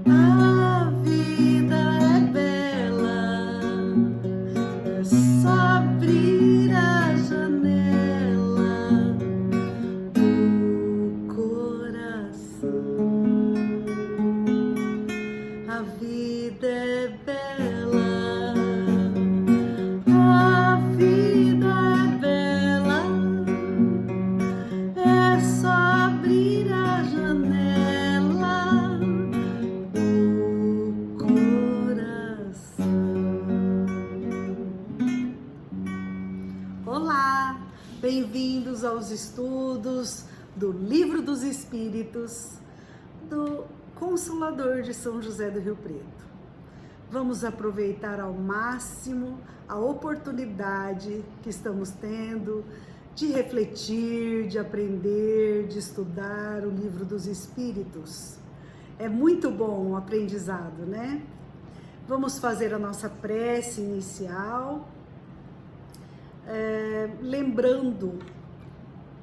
A vida é bela, é só abrir a janela do coração. A vida é bela, a vida é bela, é só abrir a janela do coração. Olá, bem-vindos aos estudos do Livro dos Espíritos do Consolador de São José do Rio Preto. Vamos aproveitar ao máximo a oportunidade que estamos tendo de refletir, de aprender, de estudar o Livro dos Espíritos. É muito bom o aprendizado, né? Vamos fazer a nossa prece inicial, lembrando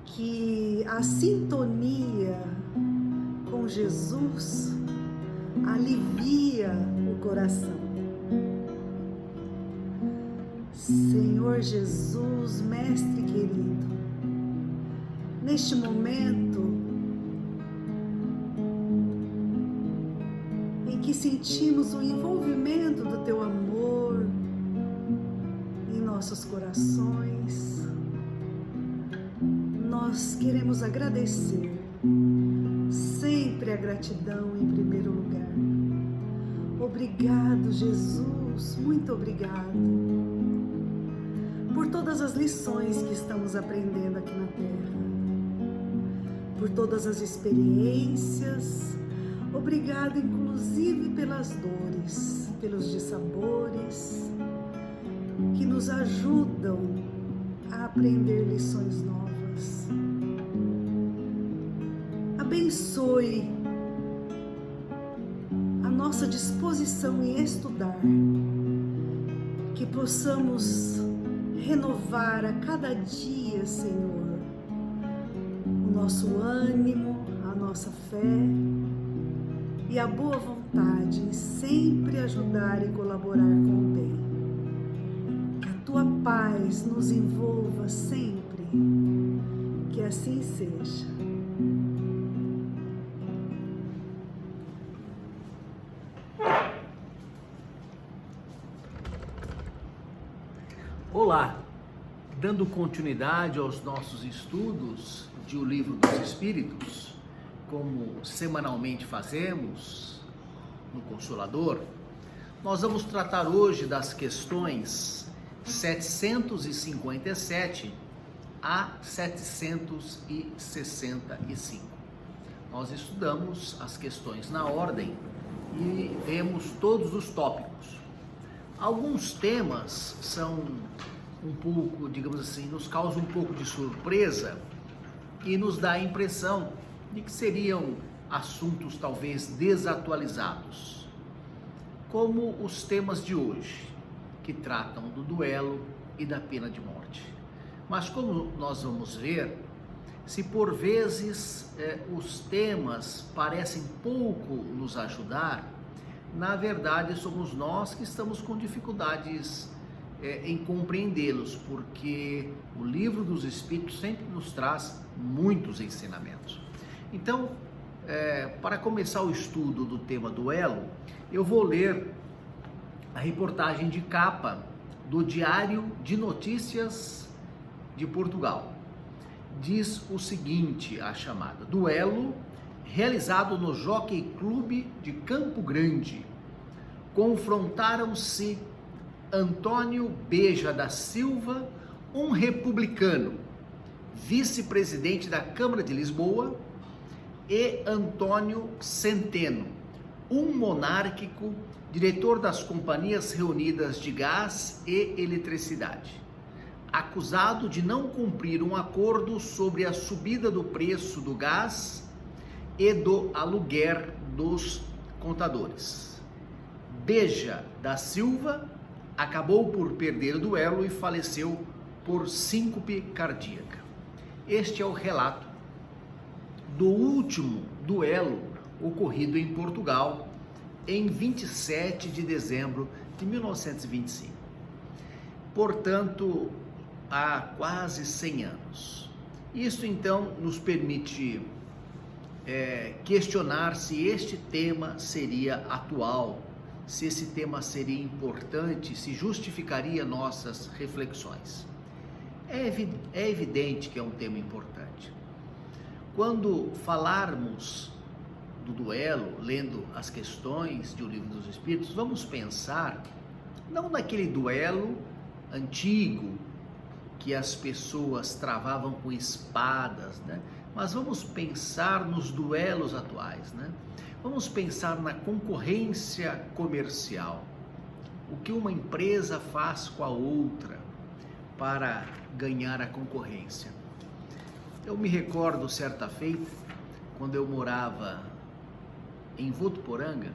que a sintonia com Jesus alivia o coração. Senhor Jesus, Mestre querido, neste momento em que sentimos o envolvimento do Teu amor em nossos corações, nós queremos agradecer sempre a gratidão em primeiro lugar. Obrigado, Jesus, muito obrigado por todas as lições que estamos aprendendo aqui na Terra, por todas as experiências. Obrigado, inclusive, pelas dores, pelos dissabores que nos ajudam a aprender lições novas. Abençoe a nossa disposição em estudar, que possamos renovar a cada dia, Senhor, o nosso ânimo, a nossa fé e a boa vontade em sempre ajudar e colaborar com o bem. Que a Tua paz nos envolva sempre, que assim seja. Olá, dando continuidade aos nossos estudos de O Livro dos Espíritos, como semanalmente fazemos no Consolador, nós vamos tratar hoje das questões 757 a 765. Nós estudamos as questões na ordem e vemos todos os tópicos. Alguns temas são um pouco, digamos assim, nos causam um pouco de surpresa e nos dá a impressão de que seriam assuntos talvez desatualizados, como os temas de hoje, que tratam do duelo e da pena de morte. Mas como nós vamos ver, se por vezes os temas parecem pouco nos ajudar, na verdade somos nós que estamos com dificuldades em compreendê-los, porque o Livro dos Espíritos sempre nos traz muitos ensinamentos. Então, para começar o estudo do tema duelo, eu vou ler a reportagem de capa do Diário de Notícias de Portugal. Diz o seguinte, a chamada: duelo realizado no Jockey Clube de Campo Grande. Confrontaram-se Antônio Beja da Silva, um republicano, vice-presidente da Câmara de Lisboa, e Antônio Centeno, um monárquico, diretor das Companhias Reunidas de Gás e Eletricidade, acusado de não cumprir um acordo sobre a subida do preço do gás e do aluguer dos contadores. Beja da Silva acabou por perder o duelo e faleceu por síncope cardíaca. Este é o relato do último duelo ocorrido em Portugal em 27 de dezembro de 1925. Portanto, há quase 100 anos. Isso então nos permite questionar se este tema seria atual, se esse tema seria importante, se justificaria nossas reflexões. É evidente que é um tema importante. Quando falarmos do duelo, lendo as questões de O Livro dos Espíritos, vamos pensar não naquele duelo antigo que as pessoas travavam com espadas, né? Mas vamos pensar nos duelos atuais, né? Vamos pensar na concorrência comercial. O que uma empresa faz com a outra para ganhar a concorrência. Eu me recordo certa feita, quando eu morava em Votuporanga,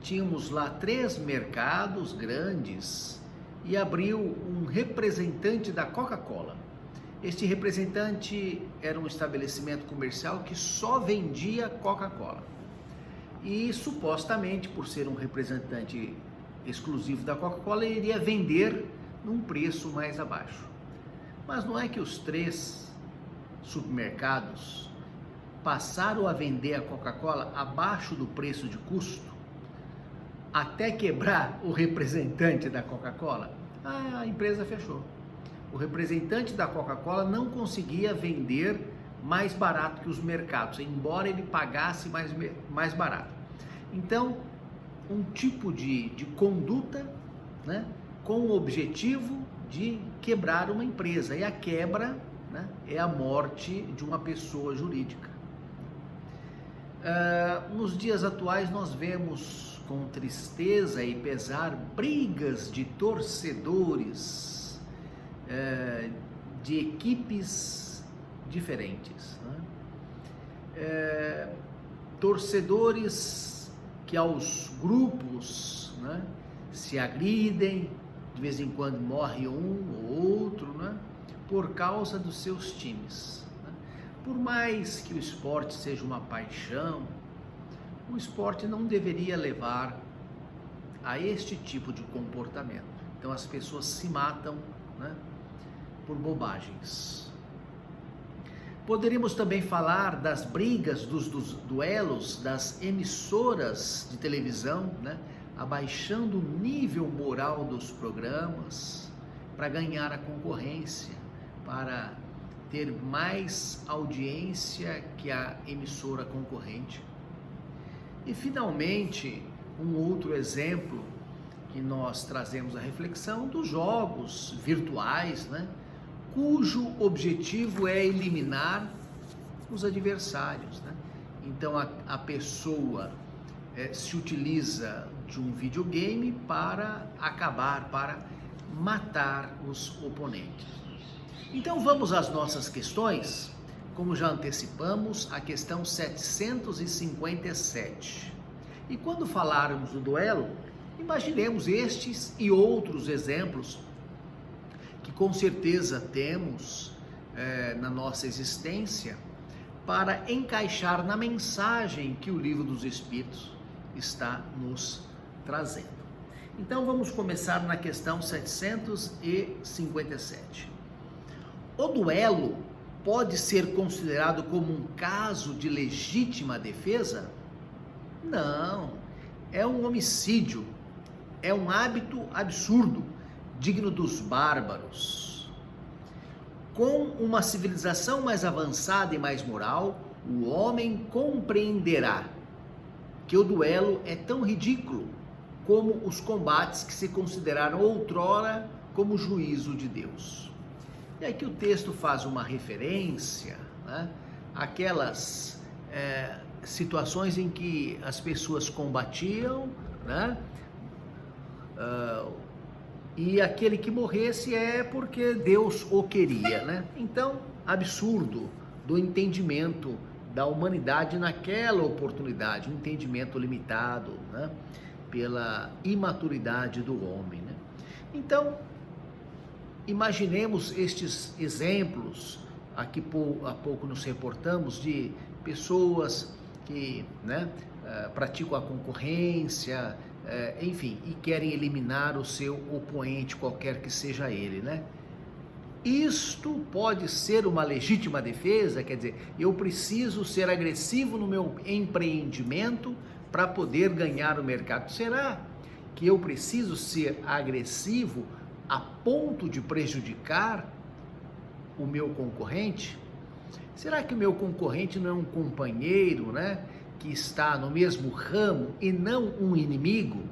tínhamos lá 3 mercados grandes e abriu um representante da Coca-Cola. Este representante era um estabelecimento comercial que só vendia Coca-Cola. E supostamente, por ser um representante exclusivo da Coca-Cola, ele iria vender num preço mais abaixo. Mas não é que os 3 supermercados passaram a vender a Coca-Cola abaixo do preço de custo, até quebrar o representante da Coca-Cola? A empresa fechou. O representante da Coca-Cola não conseguia vender mais barato que os mercados, embora ele pagasse mais barato. Então, um tipo de conduta, né, com o objetivo de quebrar uma empresa. E a quebra, né, é a morte de uma pessoa jurídica. Nos dias atuais nós vemos com tristeza e pesar brigas de torcedores de equipes diferentes, né? Torcedores que aos grupos, né, se agridem, de vez em quando morre um ou outro, né, por causa dos seus times. Por mais que o esporte seja uma paixão, o esporte não deveria levar a este tipo de comportamento. Então as pessoas se matam, né, por bobagens. Poderíamos também falar das brigas, dos duelos das emissoras de televisão, né, abaixando o nível moral dos programas para ganhar a concorrência, para ter mais audiência que a emissora concorrente. E finalmente, um outro exemplo que nós trazemos à reflexão dos jogos virtuais, né, cujo objetivo é eliminar os adversários, né? Então a pessoa se utiliza de um videogame para acabar, para matar os oponentes. Então vamos às nossas questões. Como já antecipamos, a questão 757. E quando falarmos do duelo, imaginemos estes e outros exemplos que com certeza temos na nossa existência para encaixar na mensagem que o Livro dos Espíritos está nos trazendo. Então vamos começar na questão 757. O duelo pode ser considerado como um caso de legítima defesa? Não, é um homicídio, é um hábito absurdo, digno dos bárbaros. Com uma civilização mais avançada e mais moral, o homem compreenderá que o duelo é tão ridículo como os combates que se consideraram outrora como juízo de Deus. E aqui o texto faz uma referência, né, àquelas situações em que as pessoas combatiam, né, e aquele que morresse é porque Deus o queria, né? Então, absurdo do entendimento da humanidade naquela oportunidade, um entendimento limitado, né, pela imaturidade do homem, né? Então, imaginemos estes exemplos, aqui há pouco nos reportamos, de pessoas que, né, praticam a concorrência, enfim, e querem eliminar o seu oponente, qualquer que seja ele, né? Isto pode ser uma legítima defesa, quer dizer, eu preciso ser agressivo no meu empreendimento para poder ganhar o mercado. Será que eu preciso ser agressivo a ponto de prejudicar o meu concorrente? Será que o meu concorrente não é um companheiro, né, que está no mesmo ramo e não um inimigo?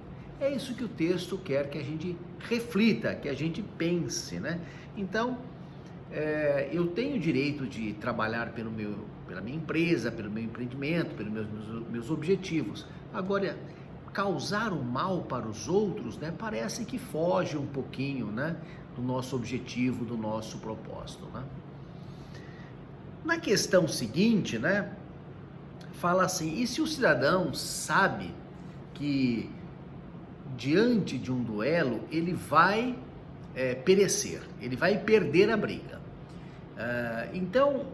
É isso que o texto quer que a gente reflita, que a gente pense, né? Então, eu tenho o direito de trabalhar pela minha empresa, pelo meu empreendimento, pelos meus objetivos. Agora, causar o mal para os outros, né, parece que foge um pouquinho, né, do nosso objetivo, do nosso propósito, né? Na questão seguinte, né, fala assim: e se o cidadão sabe que diante de um duelo ele vai perecer, ele vai perder a briga? Então,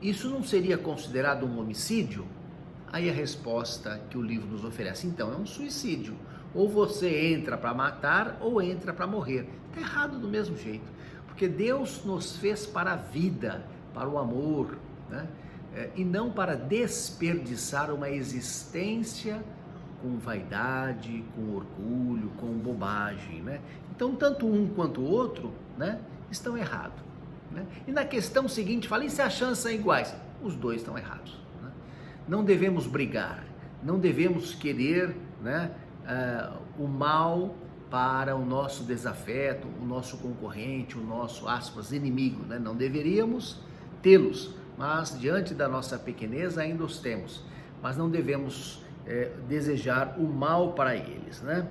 isso não seria considerado um homicídio? Aí a resposta que o livro nos oferece: então, é um suicídio. Ou você entra para matar ou entra para morrer. Está errado do mesmo jeito, porque Deus nos fez para a vida, para o amor, né? E não para desperdiçar uma existência com vaidade, com orgulho, com bobagem, né? Então, tanto um quanto o outro, né, estão errados, né? E na questão seguinte, fala: e se as chances são iguais? Os dois estão errados, né? Não devemos brigar, não devemos querer, né, o mal para o nosso desafeto, o nosso concorrente, o nosso, aspas, inimigo, né? Não deveríamos tê-los, mas diante da nossa pequenez ainda os temos, mas não devemos desejar o mal para eles, né?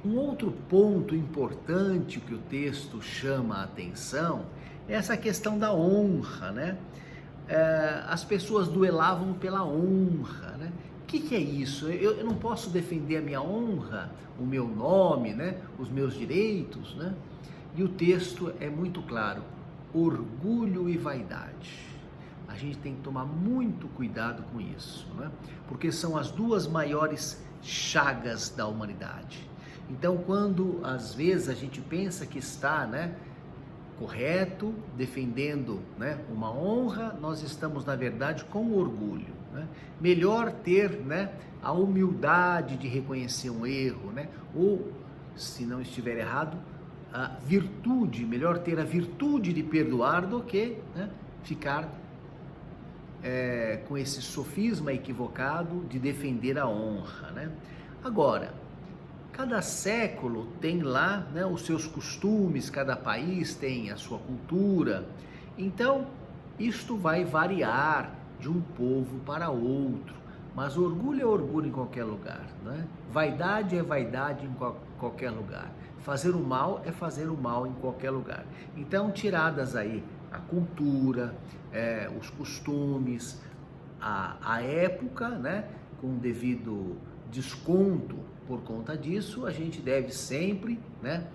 Um outro ponto importante que o texto chama a atenção é essa questão da honra, né? As pessoas duelavam pela honra, né? O que é isso? Eu não posso defender a minha honra, o meu nome, né? Os meus direitos, né? E o texto é muito claro: orgulho e vaidade. A gente tem que tomar muito cuidado com isso, né? Porque são as duas maiores chagas da humanidade. Então, quando às vezes a gente pensa que está, né, correto, defendendo, né, uma honra, nós estamos na verdade com orgulho, né? Melhor ter, né, a humildade de reconhecer um erro, né? Ou, se não estiver errado, a virtude, melhor ter a virtude de perdoar do que, né, ficar com esse sofisma equivocado de defender a honra, né? Agora, cada século tem lá, né, os seus costumes, cada país tem a sua cultura, então isto vai variar de um povo para outro, mas orgulho é orgulho em qualquer lugar, né? Vaidade é vaidade em qualquer lugar, fazer o mal é fazer o mal em qualquer lugar. Então, tiradas aí a cultura, os costumes, a época, né, com devido desconto por conta disso, a gente deve sempre, né,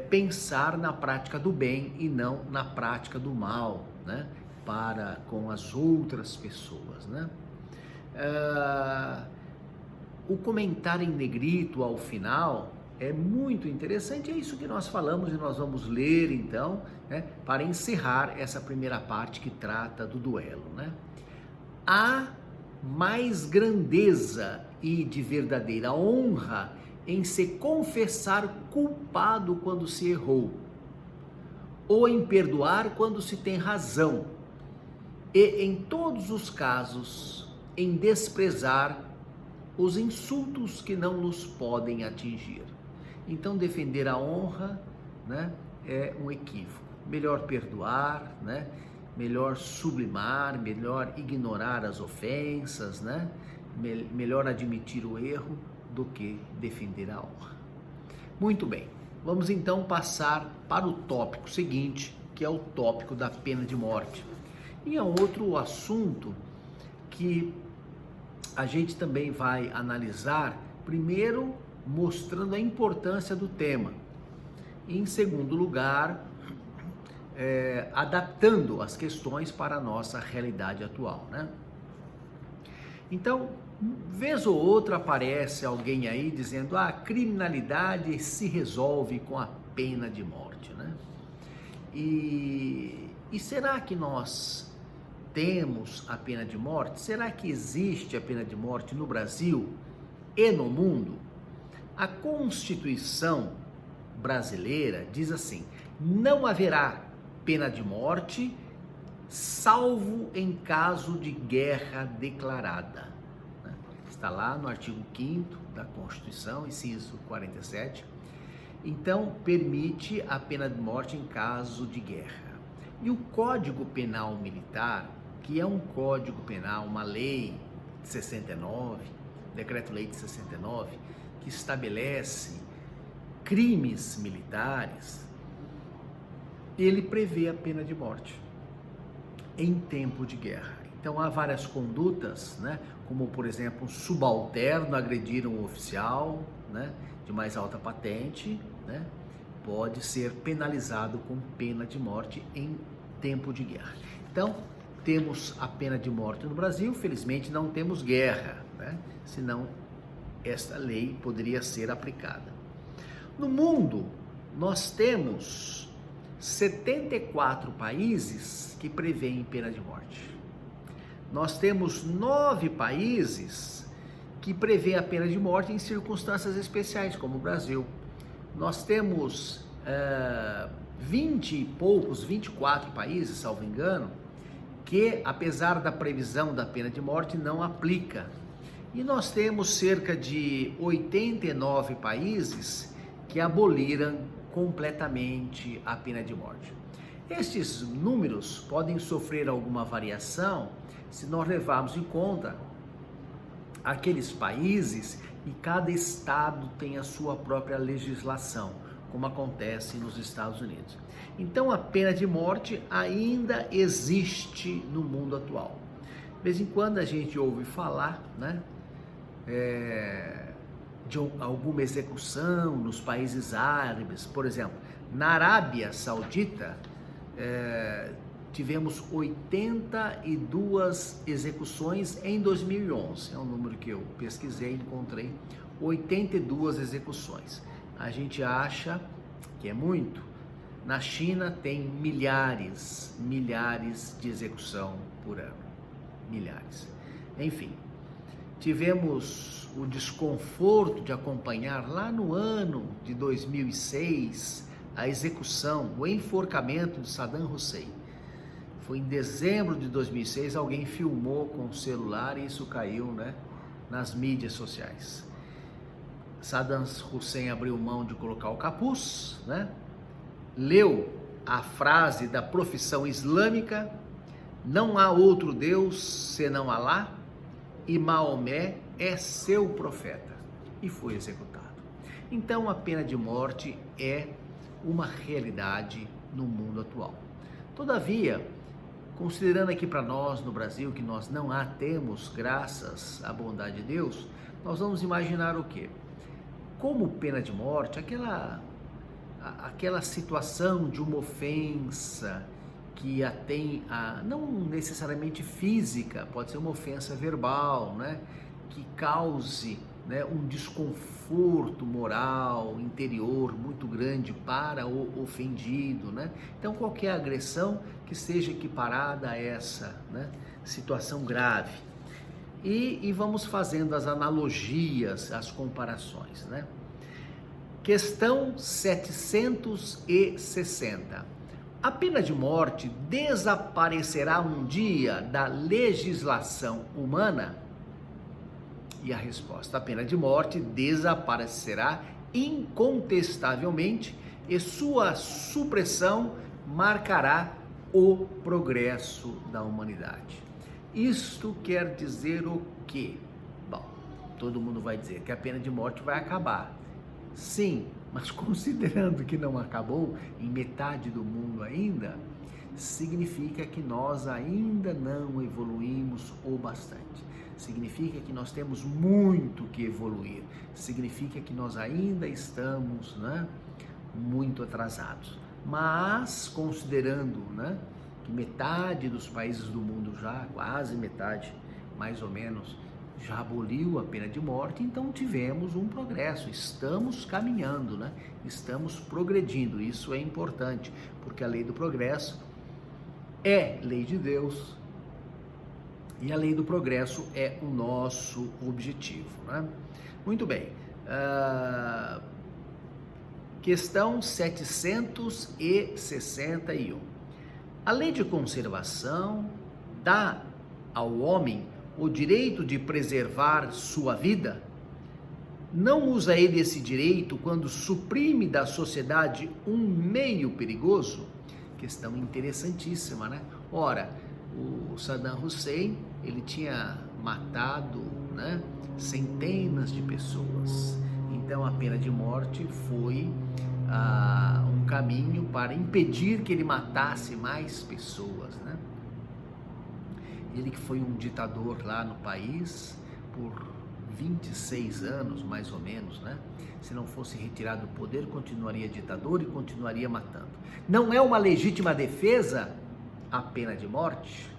pensar na prática do bem e não na prática do mal, né, para com as outras pessoas, né? O comentário em negrito ao final é muito interessante, é isso que nós falamos e nós vamos ler então, né, para encerrar essa primeira parte que trata do duelo, né? Há mais grandeza e de verdadeira honra em se confessar culpado quando se errou, ou em perdoar quando se tem razão, e em todos os casos em desprezar os insultos que não nos podem atingir. Então, defender a honra, né, é um equívoco. Melhor perdoar, né? Melhor sublimar, melhor ignorar as ofensas, né? Melhor admitir o erro do que defender a honra. Muito bem, vamos então passar para o tópico seguinte, que é o tópico da pena de morte. E é outro assunto que a gente também vai analisar, primeiro mostrando a importância do tema, e em segundo lugar, adaptando as questões para a nossa realidade atual, né? Então, vez ou outra aparece alguém aí dizendo: a criminalidade se resolve com a pena de morte, né? E será que nós temos a pena de morte? Será que existe a pena de morte no Brasil e no mundo? A Constituição brasileira diz assim: não haverá pena de morte, salvo em caso de guerra declarada. Está lá no artigo 5º da Constituição, inciso 47. Então, permite a pena de morte em caso de guerra. E o Código Penal Militar, que é um código penal, uma lei de 69, decreto-lei de 69, que estabelece crimes militares, ele prevê a pena de morte em tempo de guerra. Então há várias condutas, né, como por exemplo um subalterno agredir um oficial, né, de mais alta patente, né, pode ser penalizado com pena de morte em tempo de guerra. Então temos a pena de morte no Brasil, felizmente não temos guerra, né, senão esta lei poderia ser aplicada. No mundo nós temos 74 países que prevêem pena de morte. Nós temos 9 países que prevêem a pena de morte em circunstâncias especiais, como o Brasil. Nós temos 20 e poucos, 24 países, salvo engano, que apesar da previsão da pena de morte não aplica. E nós temos cerca de 89 países que aboliram completamente a pena de morte. Estes números podem sofrer alguma variação se nós levarmos em conta aqueles países e cada estado tem a sua própria legislação, como acontece nos Estados Unidos. Então a pena de morte ainda existe no mundo atual. De vez em quando a gente ouve falar, né, de alguma execução nos países árabes. Por exemplo, na Arábia Saudita tivemos 82 execuções em 2011, é um número que eu pesquisei e encontrei, 82 execuções. A gente acha que é muito. Na China tem milhares de execução por ano, milhares. Enfim, tivemos o desconforto de acompanhar lá no ano de 2006 a execução, o enforcamento de Saddam Hussein. Foi em dezembro de 2006, alguém filmou com o celular e isso caiu, né, nas mídias sociais. Saddam Hussein abriu mão de colocar o capuz, né, leu a frase da profissão islâmica: não há outro Deus senão Alá e Maomé é seu profeta, e foi executado. Então a pena de morte é uma realidade no mundo atual. Todavia, considerando aqui para nós no Brasil que nós não a temos, graças à bondade de Deus, nós vamos imaginar o quê? Como pena de morte, aquela situação de uma ofensa que tem não necessariamente física, pode ser uma ofensa verbal, né, que cause, né, um desconforto moral, interior muito grande para o ofendido, né? Então qualquer agressão que seja equiparada a essa, né, situação grave. E vamos fazendo as analogias, as comparações, né? Questão 760. A pena de morte desaparecerá um dia da legislação humana? E a resposta: a pena de morte desaparecerá incontestavelmente e sua supressão marcará o progresso da humanidade. Isto quer dizer o quê? Bom, todo mundo vai dizer que a pena de morte vai acabar. Sim, mas considerando que não acabou em metade do mundo ainda, significa que nós ainda não evoluímos o bastante. Significa que nós temos muito que evoluir. Significa que nós ainda estamos, né, muito atrasados. Mas, considerando, né, que metade dos países do mundo já, quase metade, mais ou menos, já aboliu a pena de morte, então tivemos um progresso, estamos caminhando, né? Estamos progredindo, isso é importante, porque a lei do progresso é lei de Deus e a lei do progresso é o nosso objetivo, né? Muito bem, questão 761. A lei de conservação dá ao homem o direito de preservar sua vida? Não usa ele esse direito quando suprime da sociedade um meio perigoso? Questão interessantíssima, né? Ora, o Saddam Hussein, ele tinha matado, né, centenas de pessoas. Então a pena de morte foi um caminho para impedir que ele matasse mais pessoas, né? Ele que foi um ditador lá no país por 26 anos, mais ou menos, né? Se não fosse retirado do poder, continuaria ditador e continuaria matando. Não é uma legítima defesa a pena de morte?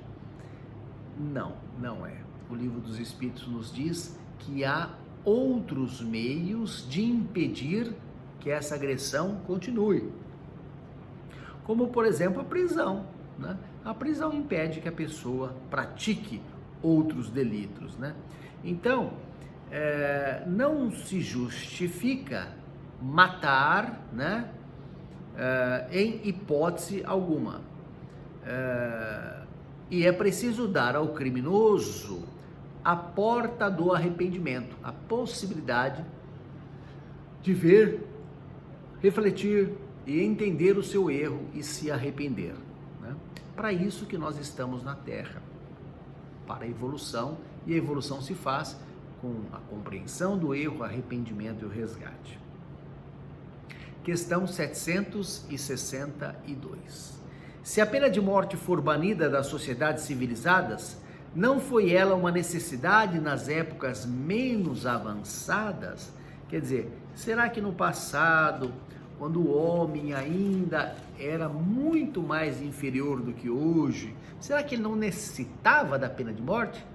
Não, não é. O Livro dos Espíritos nos diz que há outros meios de impedir que essa agressão continue. Como, por exemplo, a prisão, né? A prisão impede que a pessoa pratique outros delitos, né? Então, não se justifica matar, né? Em hipótese alguma. E é preciso dar ao criminoso a porta do arrependimento, a possibilidade de ver, refletir e entender o seu erro e se arrepender. Para isso que nós estamos na Terra, para a evolução, e a evolução se faz com a compreensão do erro, o arrependimento e o resgate. Questão 762. Se a pena de morte for banida das sociedades civilizadas, não foi ela uma necessidade nas épocas menos avançadas? Quer dizer, será que no passado, quando o homem ainda era muito mais inferior do que hoje, será que ele não necessitava da pena de morte?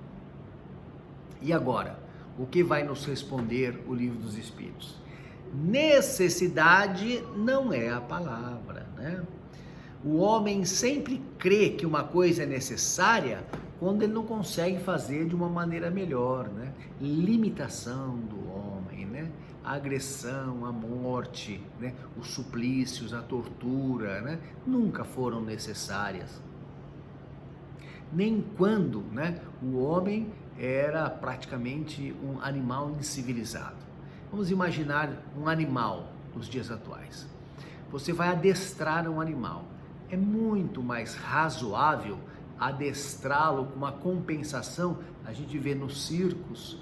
E agora, o que vai nos responder o Livro dos Espíritos? Necessidade não é a palavra, né? O homem sempre crê que uma coisa é necessária quando ele não consegue fazer de uma maneira melhor, né? Limitação do homem, né? A agressão, a morte, né? Os suplícios, a tortura, né? Nunca foram necessárias. Nem quando, né, o homem era praticamente um animal incivilizado. Vamos imaginar um animal nos dias atuais. Você vai adestrar um animal. É muito mais razoável adestrá-lo com uma compensação. A gente vê nos circos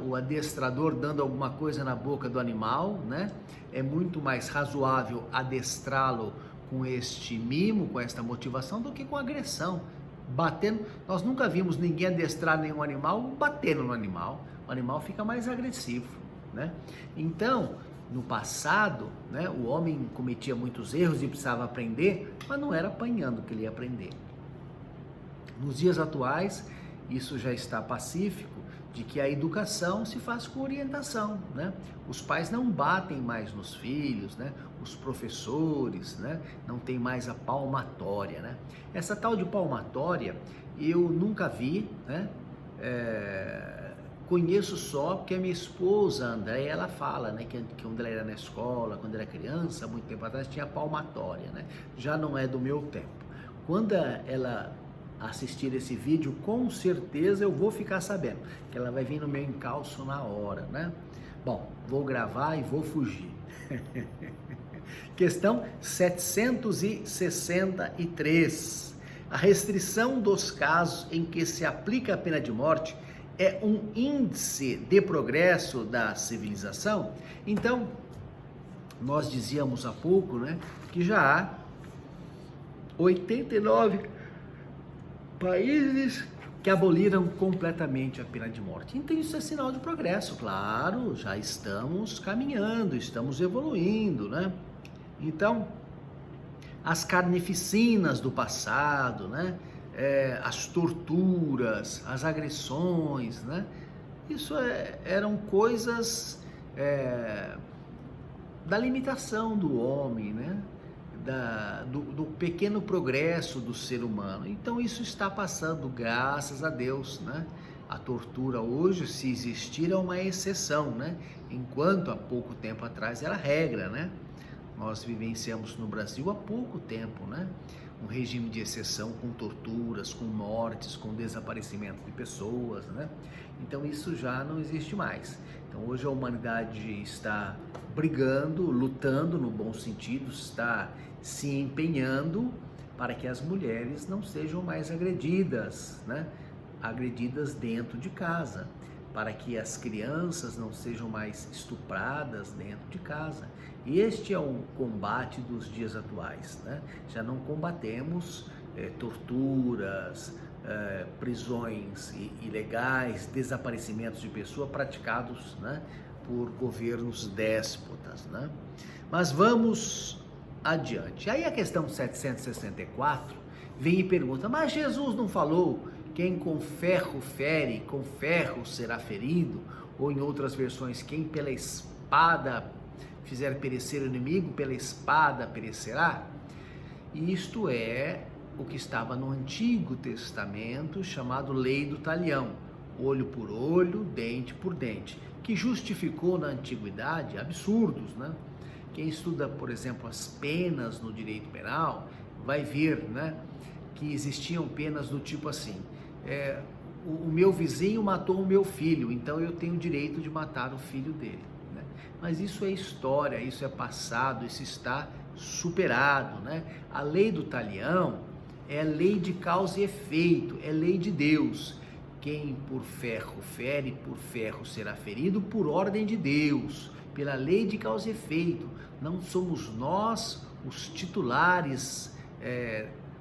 o adestrador dando alguma coisa na boca do animal, né? É muito mais razoável adestrá-lo com este mimo, com esta motivação, do que com agressão, batendo. Nós nunca vimos ninguém adestrar nenhum animal batendo no animal. O animal fica mais agressivo, né? Então, no passado, né, o homem cometia muitos erros e precisava aprender, mas não era apanhando que ele ia aprender. Nos dias atuais, isso já está pacífico, de que a educação se faz com orientação, né? Os pais não batem mais nos filhos, né? Os professores, né, não tem mais a palmatória, né? Essa tal de palmatória eu nunca vi, né? Conheço só porque a minha esposa, Andréia, ela fala, né, que quando ela era na escola, quando era criança, muito tempo atrás, tinha palmatória, né? Já não é do meu tempo. Quando ela assistir esse vídeo, com certeza eu vou ficar sabendo, que ela vai vir no meu encalço na hora, né? Bom, vou gravar e vou fugir. Questão 763. A restrição dos casos em que se aplica a pena de morte é um índice de progresso da civilização? Então, nós dizíamos há pouco, né, que já há 89 países que aboliram completamente a pena de morte. Então isso é sinal de progresso, claro, já estamos caminhando, estamos evoluindo, né? Então, as carnificinas do passado, né? As torturas, as agressões, né? Isso eram coisas da limitação do homem, né? Do pequeno progresso do ser humano. Então isso está passando, graças a Deus, né? A tortura hoje, se existir, é uma exceção, né? Enquanto há pouco tempo atrás era regra, né? Nós vivenciamos no Brasil há pouco tempo, né? Um regime de exceção com torturas, com mortes, com desaparecimento de pessoas, né? Então isso já não existe mais. Então hoje a humanidade está brigando, lutando no bom sentido, está se empenhando para que as mulheres não sejam mais agredidas, né? Agredidas dentro de casa, para que as crianças não sejam mais estupradas dentro de casa. Este é o combate dos dias atuais, né? Já não combatemos torturas, prisões ilegais, desaparecimentos de pessoas praticados, né, por governos déspotas, né? Mas vamos adiante. Aí a questão 764 vem e pergunta: mas Jesus não falou quem com ferro fere, com ferro será ferido? Ou em outras versões, quem pela espada fizer perecer o inimigo, pela espada perecerá? E isto é o que estava no Antigo Testamento, chamado Lei do Talião, olho por olho, dente por dente, que justificou na antiguidade absurdos, né? Quem estuda, por exemplo, as penas no direito penal, vai ver, né, que existiam penas do tipo assim: o meu vizinho matou o meu filho, então eu tenho o direito de matar o filho dele, né? Mas isso é história, isso é passado, isso está superado, né? A lei do talião é lei de causa e efeito, é lei de Deus. Quem por ferro fere, por ferro será ferido, por ordem de Deus, pela lei de causa e efeito. Não somos nós os titulares,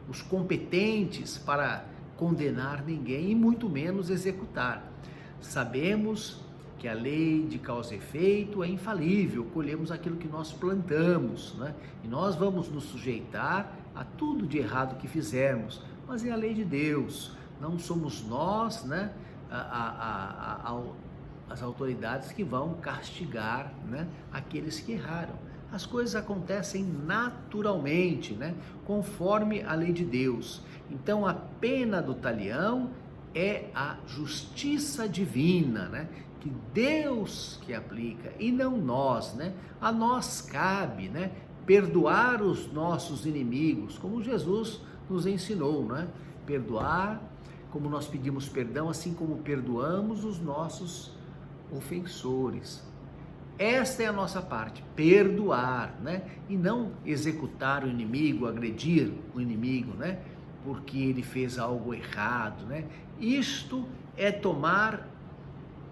os competentes para condenar ninguém e muito menos executar. Sabemos que a lei de causa e efeito é infalível, colhemos aquilo que nós plantamos, né? E nós vamos nos sujeitar a tudo de errado que fizermos, mas é a lei de Deus, não somos nós, né, as autoridades que vão castigar, né, aqueles que erraram. As coisas acontecem naturalmente, né, conforme a lei de Deus. Então a pena do talião é a justiça divina, né, que Deus que aplica e não nós, né? A nós cabe, né, perdoar os nossos inimigos, como Jesus nos ensinou, né? Perdoar, como nós pedimos perdão, assim como perdoamos os nossos ofensores. Esta é a nossa parte, perdoar, né? E não executar o inimigo, agredir o inimigo, né? Porque ele fez algo errado, né? Isto é tomar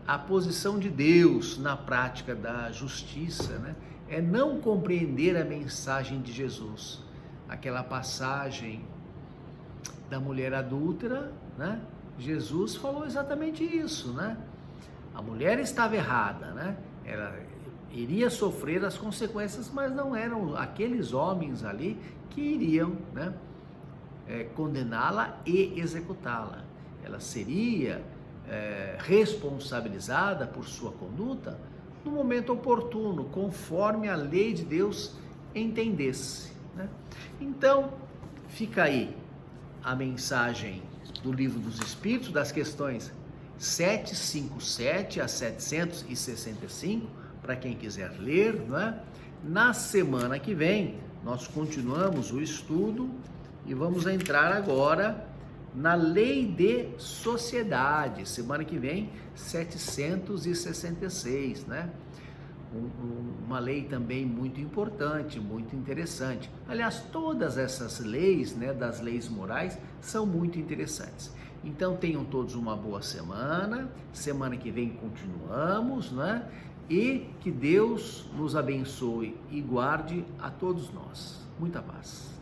a posição de Deus na prática da justiça, né? É não compreender a mensagem de Jesus. Aquela passagem da mulher adúltera, né? Jesus falou exatamente isso, né? A mulher estava errada, né? Ela iria sofrer as consequências, mas não eram aqueles homens ali que iriam, né, condená-la e executá-la. Ela seria responsabilizada por sua conduta no momento oportuno, conforme a lei de Deus entendesse, né? Então, fica aí a mensagem do Livro dos Espíritos, das questões 757 a 765, para quem quiser ler, né? Na semana que vem, nós continuamos o estudo e vamos entrar agora na lei de sociedade. Semana que vem, 766, né? Uma lei também muito importante, muito interessante. Aliás, todas essas leis, né, das leis morais, são muito interessantes. Então, tenham todos uma boa semana. Semana que vem continuamos, né? E que Deus nos abençoe e guarde a todos nós. Muita paz.